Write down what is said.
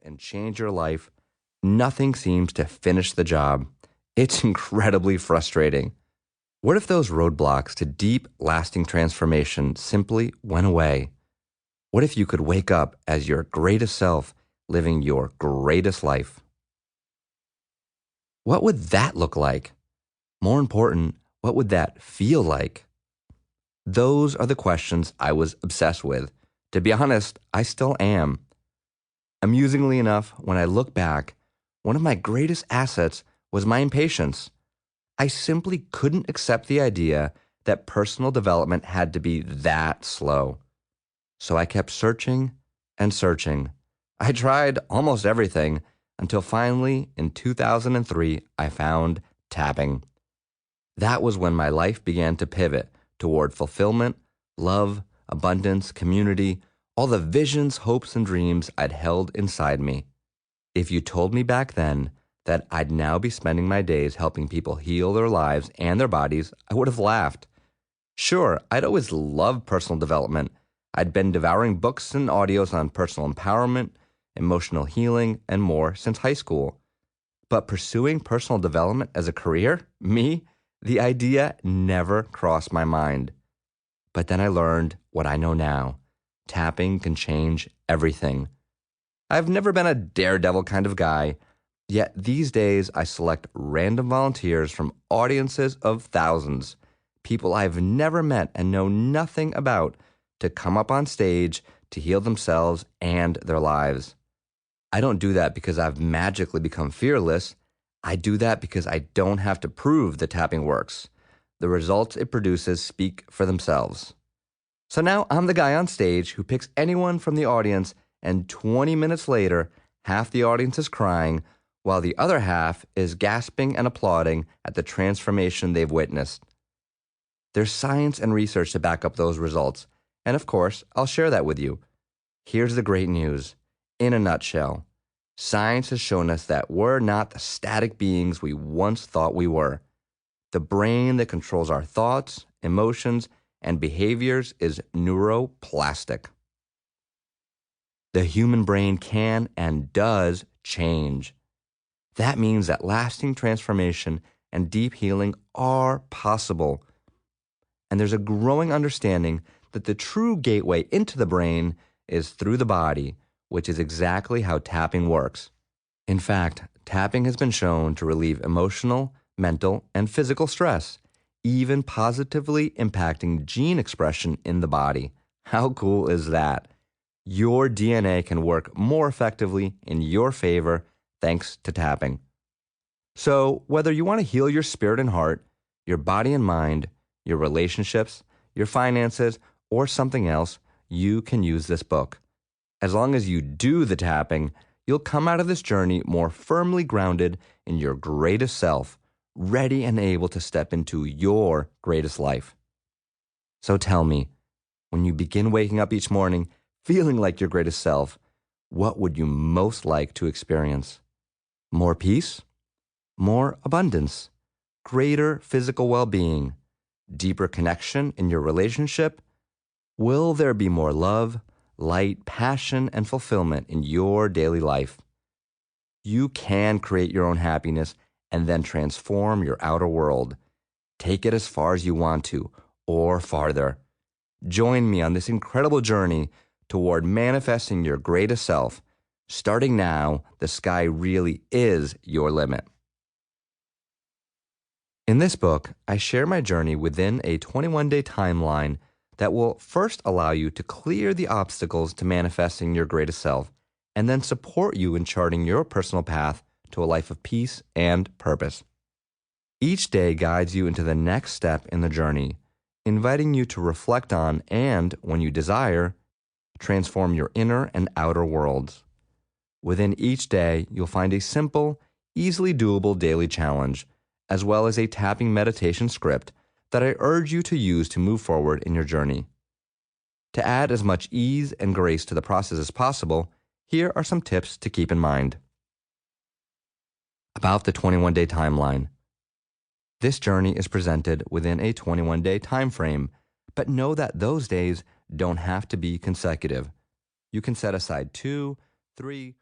and change your life, nothing seems to finish the job. It's incredibly frustrating. What if those roadblocks to deep, lasting transformation simply went away? What if you could wake up as your greatest self, living your greatest life? What would that look like? More important, what would that feel like? Those are the questions I was obsessed with. To be honest, I still am. Amusingly enough, when I look back, one of my greatest assets was my impatience. I simply couldn't accept the idea that personal development had to be that slow. So I kept searching and searching. I tried almost everything until finally, in 2003, I found tapping. That was when my life began to pivot toward fulfillment, love, abundance, community, all the visions, hopes, and dreams I'd held inside me. If you told me back then that I'd now be spending my days helping people heal their lives and their bodies, I would have laughed. Sure, I'd always loved personal development. I'd been devouring books and audios on personal empowerment, emotional healing, and more since high school. But pursuing personal development as a career? Me? The idea never crossed my mind. But then I learned what I know now. Tapping can change everything. I've never been a daredevil kind of guy, yet these days I select random volunteers from audiences of thousands, people I've never met and know nothing about, to come up on stage to heal themselves and their lives. I don't do that because I've magically become fearless. I do that because I don't have to prove that tapping works. The results it produces speak for themselves. So now I'm the guy on stage who picks anyone from the audience, and 20 minutes later, half the audience is crying, while the other half is gasping and applauding at the transformation they've witnessed. There's science and research to back up those results, and of course, I'll share that with you. Here's the great news. In a nutshell, science has shown us that we're not the static beings we once thought we were. The brain that controls our thoughts, emotions, and behaviors is neuroplastic. The human brain can and does change. That means that lasting transformation and deep healing are possible. And there's a growing understanding that the true gateway into the brain is through the body, which is exactly how tapping works. In fact, tapping has been shown to relieve emotional, mental, and physical stress, even positively impacting gene expression in the body. How cool is that? Your DNA can work more effectively in your favor thanks to tapping. So, whether you want to heal your spirit and heart, your body and mind, your relationships, your finances, or something else, you can use this book. As long as you do the tapping, you'll come out of this journey more firmly grounded in your greatest self, ready and able to step into your greatest life. So tell me, when you begin waking up each morning feeling like your greatest self, what would you most like to experience? More peace? More abundance? Greater physical well-being? Deeper connection in your relationship? Will there be more love, light, passion, and fulfillment in your daily life? You can create your own happiness and then transform your outer world. Take it as far as you want to, or farther. Join me on this incredible journey toward manifesting your greatest self. Starting now, the sky really is your limit. In this book, I share my journey within a 21-day timeline that will first allow you to clear the obstacles to manifesting your greatest self, and then support you in charting your personal path to a life of peace and purpose. Each day guides you into the next step in the journey, inviting you to reflect on and, when you desire, transform your inner and outer worlds. Within each day, you'll find a simple, easily doable daily challenge, as well as a tapping meditation script that I urge you to use to move forward in your journey. To add as much ease and grace to the process as possible, here are some tips to keep in mind. About the 21-day timeline. This journey is presented within a 21-day time frame, but know that those days don't have to be consecutive. You can set aside 2, 3,